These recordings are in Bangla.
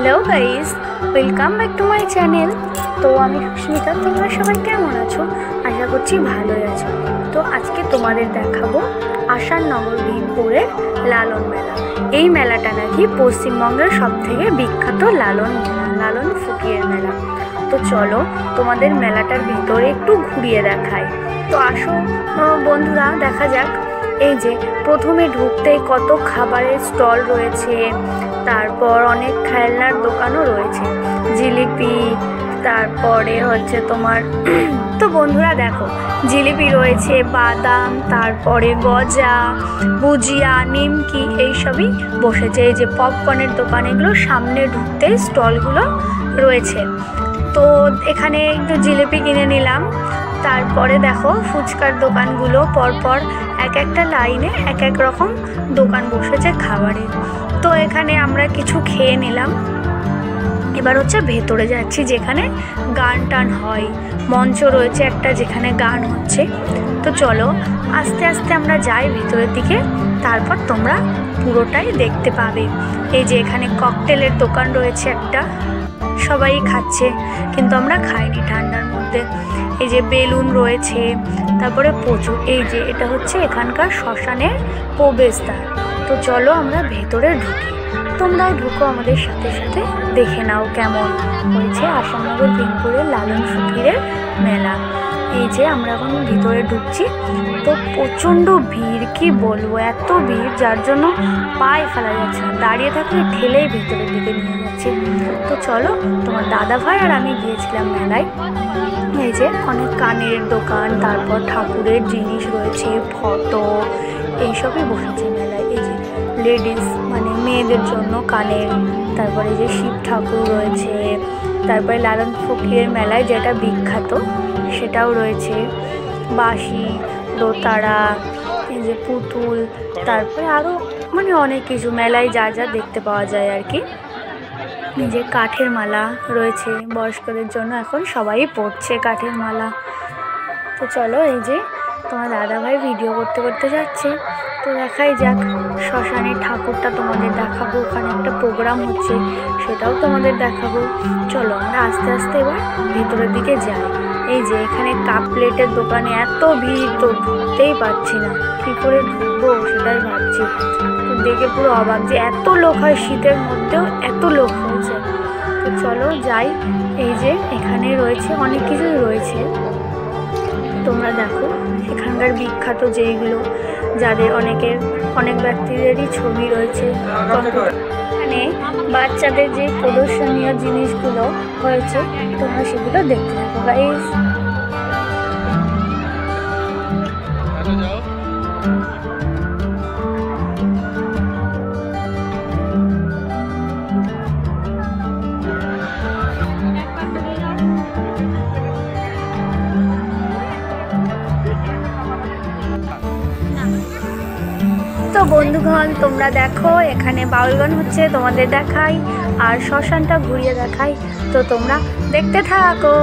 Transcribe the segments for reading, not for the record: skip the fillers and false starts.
Hello guys, welcome back to my channel. তো আমি সুস্মিতা, তোমরা সবাই কেমন আছো? আশা করছি ভালোই আছো। তো আজকে তোমাদের দেখাবো আসাননগর ভীমপুরের লালন মেলা। এই মেলাটা নাকি পশ্চিমবঙ্গের সবথেকে বিখ্যাত লালন ফকিরের মেলা। তো চলো তোমাদের মেলাটার ভিতরে একটু ঘুরিয়ে দেখাই। তো আসো বন্ধুরা, দেখা যাক। এই যে প্রথমে ঢুকতেই কত খাবারের স্টল রয়েছে, তারপর অনেক খেলনার দোকানও রয়েছে, জিলিপি, তারপরে হচ্ছে তোমার তো বন্ধুরা দেখো, জিলিপি রয়েছে, বাদাম, তারপরে গজা, ভুজিয়া, নিমকি এইসবই বসেছে। এই যে পপকর্নের দোকান, এগুলো সামনে ঢুকতেই স্টলগুলো রয়েছে। তো এখানে একটু জিলিপি কিনে নিলাম। তারপরে দেখো ফুচকার দোকানগুলো পরপর এক একটা লাইনে এক এক রকম দোকান বসেছে খাবারের। তো এখানে আমরা কিছু খেয়ে নিলাম। এবার হচ্ছে ভেতরে যাচ্ছি, যেখানে গান টান হয়, মঞ্চ রয়েছে একটা যেখানে গান হচ্ছে। তো চলো আস্তে আস্তে আমরা যাই ভেতরের দিকে, তারপর তোমরা পুরোটাই দেখতে পাবে। এই যে এখানে ককটেলের দোকান রয়েছে একটা, সবাই খাচ্ছে কিন্তু আমরা খাইনি ঠান্ডার মধ্যে। এই যে বেলুন রয়েছে, তারপরে প্রচুর। এই যে এটা হচ্ছে এখানকার শ্মশানের প্রবেশদ্বার। তো চলো আমরা ভেতরে ঢুকি, তোমরাও ঢুকো আমাদের সাথে সাথে, দেখে নাও কেমন হয়েছে আসাননগর ভীমপুরের লালন ফকিরের মেলা। এই যে আমরা এখন ভিতরে ঢুকছি। তো প্রচণ্ড ভিড়, কি বলবো, এত ভিড় যার জন্য পায়ে ফেলা যাচ্ছে না, দাঁড়িয়ে থাকলে ঠেলেই ভেতরের দিকে নিয়ে যাচ্ছে। তো চলো, তোমার দাদা ভাই আর আমি গিয়েছিলাম মেলায়। এই যে অনেক কানের দোকান, তারপর ঠাকুরের জিনিস রয়েছে, ফটো, এইসবই বসেছে মেলায়। এই যে লেডিস মানে মেয়েদের জন্য কানের, তারপরে যে শিব ঠাকুর রয়েছে, তারপরে লালন ফকিরের মেলায় যেটা বিখ্যাত সেটাও রয়েছে, বাঁশি, দোতারা, এই যে পুতুল, তারপরে আরও মানে অনেক কিছু মেলায় যা যা দেখতে পাওয়া যায় আর কি। এই যে কাঠের মালা রয়েছে বয়স্কদের জন্য, এখন সবাই পরছে কাঠের মালা। তো চলো, এই যে তোমার দাদাভাই ভিডিও করতে করতে যাচ্ছে। তো দেখাই যাক, শ্মশানের ঠাকুরটা তোমাদের দেখাবো, ওখানে একটা প্রোগ্রাম হচ্ছে সেটাও তোমাদের দেখাবো। চলো আমরা আস্তে আস্তে এবার ভেতরের দিকে যাই। এই যে এখানে কাপ প্লেটের দোকানে এত ভিড়, তো ঢুকতেই পারছি না, কী করে ঢুকবো সেটাই ভাবছি। তো দেখে পুরো অবাক যে এত লোক হয়, শীতের মধ্যেও এত লোক হয়েছে। তো চলো যাই। এই যে এখানে রয়েছে অনেক কিছুই রয়েছে, তোমরা দেখো এখানকার বিখ্যাত যেইগুলো, যাদের অনেক ব্যক্তিদেরই ছবি রয়েছে। এখানে বাচ্চাদের যে প্রদর্শনীয় জিনিসগুলো হয়েছে, তোমরা সেগুলো দেখতে থাকো গাইস। তো বন্ধুগণ তোমরা দেখো, এখানে বাউল গান হচ্ছে, তোমাদের দেখাই, আর শ্মশানটা ঘুরিয়ে দেখাই। তো তোমরা দেখতে থাকো।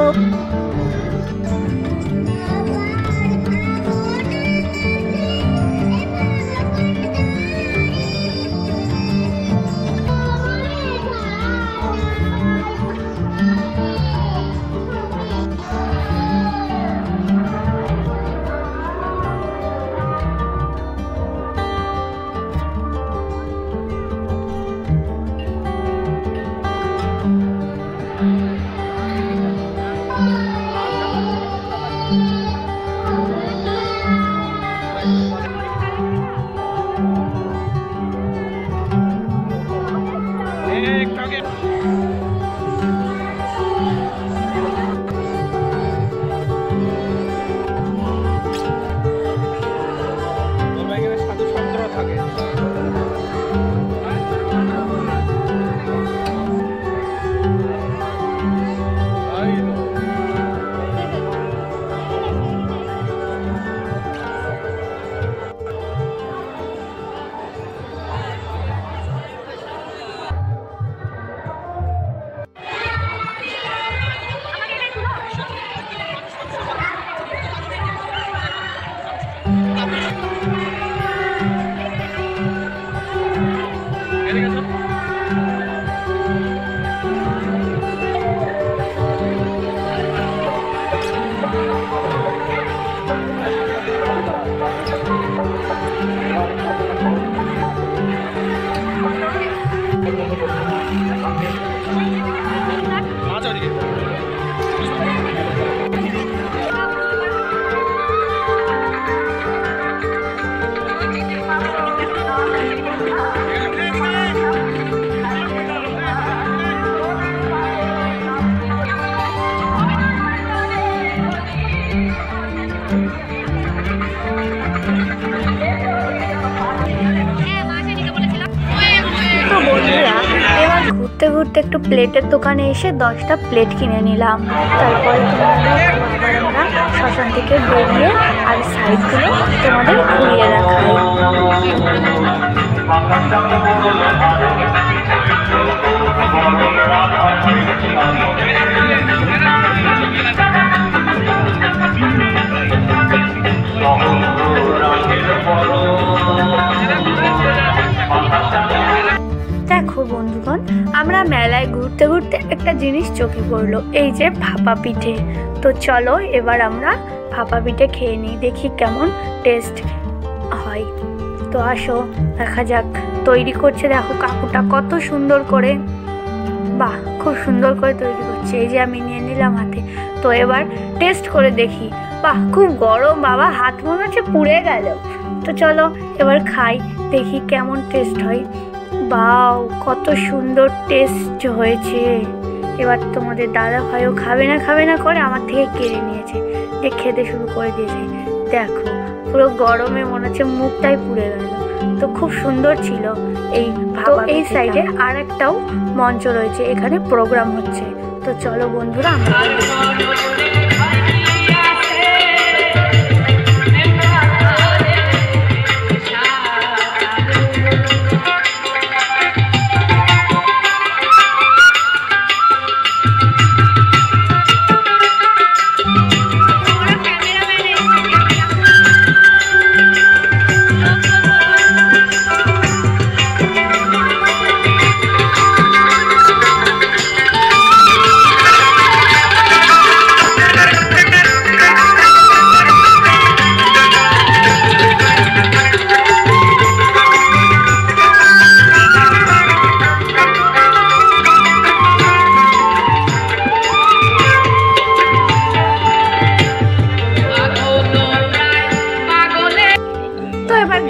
ঘুরতে ঘুরতে একটু প্লেটের দোকানে এসে 10টা প্লেট কিনে নিলাম। তারপরে আবার আমরা শ্মশান থেকে বেরিয়ে আর সাইডগুলো তোমাদের ঘুরিয়ে দেখাই। দেখো বন্ধুগণ, আমরা মেলায় ঘুরতে ঘুরতে একটা জিনিস চোখে পড়লো, এই যে ভাপা পিঠে। তো চলো এবার আমরা ভাপা পিঠে খেয়ে নিই, দেখি কেমন টেস্ট হয়। তো আসো দেখা যাক। তৈরি করছে দেখো কাকুটা কত সুন্দর করে, বাহ খুব সুন্দর করে তৈরি করছে। এই যে আমি নিয়ে নিলাম হাতে, তো এবার টেস্ট করে দেখি। বাহ খুব গরম বাবা, হাত মনে হচ্ছে পুড়ে গেল। তো চলো এবার খাই, দেখি কেমন টেস্ট হয়। বাও কত সুন্দর টেস্ট হয়েছে। এবার তোমাদের দাদা ভাইও খাবে না করে আমার থেকে কেড়ে নিয়েছে, যে খেতে শুরু করে দিয়েছে। দেখো পুরো গরমে মনে হচ্ছে মুখটাই পুড়ে গেল। তো খুব সুন্দর ছিল এই ভাপা। এই সাইডে আর একটাও মঞ্চ রয়েছে, এখানে প্রোগ্রাম হচ্ছে। তো চলো বন্ধুরা আমরা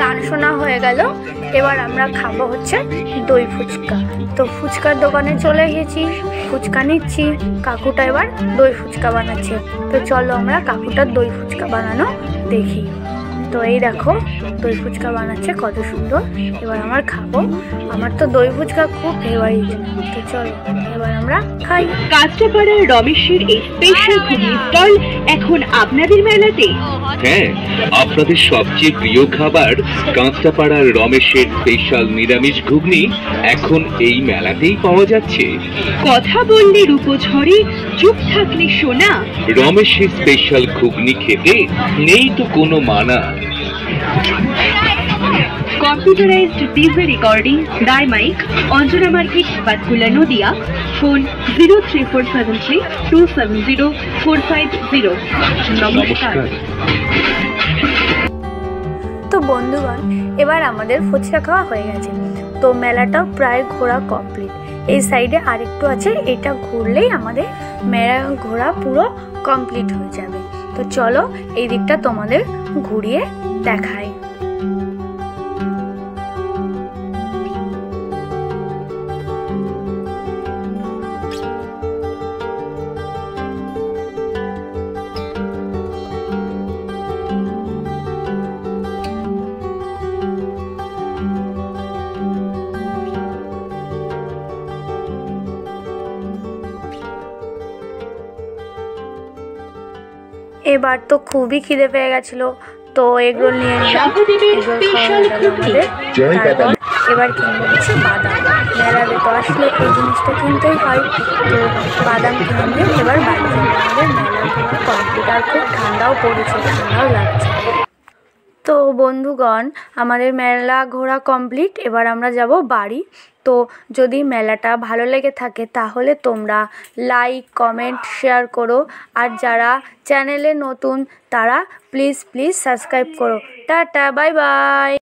গান শোনা হয়ে গেল। এবার আমরা খাবো হচ্ছে দই ফুচকা। তো ফুচকার দোকানে চলে গেছি, ফুচকা নিচ্ছি। কাকুটা এবার দই ফুচকা বানাচ্ছে। তো চলো আমরা কাকুটার দই ফুচকা বানানো দেখি। তো এই দেখো দই ফুচকা বানাচ্ছে কত সুন্দর। এবার আমার খাবো, আমার তো দই ফুচকা খুব ফেভারিট। তো চলো এবার আমরা খাই। কাঁচরাপাড়ার রমেশের এই স্পেশাল ঘুগনি স্টল এখন আপনাদের মেলাতে। হ্যাঁ, আপনাদের সবচেয়ে প্রিয় খাবার কাঁচরাপাড়ার রমেশের স্পেশাল নিরামিষ ঘুগনি এখন এই মেলাতেই পাওয়া যাচ্ছে। কথা বললে রূপো ঝরে, চুপ থাকলে সোনা। রমেশের স্পেশাল ঘুগনি খেতে নেই তো কোনো মানা। কম্পিউটারাইজড ডিজে রেকর্ডিং, ডাইমাইক, অঞ্জনা মার্কেট, বাতকুলা, নদিয়া। ফোন 03473270450। নমস্কার। তো বন্ধুগণ এবার আমাদের ফুচকা খাওয়া হয়ে গেছে। তো মেলাটাও প্রায় ঘোরা কমপ্লিট। এই সাইডে আরেকটু আছে, এটা ঘুরলেই আমাদের মেলা ঘোরা পুরো কমপ্লিট হয়ে যাবে। তো চলো এই দিকটা তোমাদের ঘুরিয়ে দেখাই। এবার তো খুবই খিদে পেয়ে গেছিল, তো এগরোল নিয়ে নিলাম। এগরোল খাওয়া হয়ে গেল আমাদের। তারপর এবার কিনবো হচ্ছে বাদাম। মেলাতে তো আসলে এই জিনিসটা কিনতেই হয়। তো বাদাম কিনে নিয়ে এবার বাড়ি যাবো। আমাদের মেলা ঘোরা কমপ্লিট, আর খুব ঠান্ডাও পড়েছে, ঠান্ডাও লাগছে। তো বন্ধুগণ আমাদের মেলা ঘোরা কমপ্লিট, এবার আমরা যাব বাড়ি। তো যদি মেলাটা ভালো লেগে থাকে তাহলে তোমরা লাইক, কমেন্ট, শেয়ার করো। আর যারা চ্যানেলে নতুন তারা প্লিজ সাবস্ক্রাইব করো। Tata, bye bye.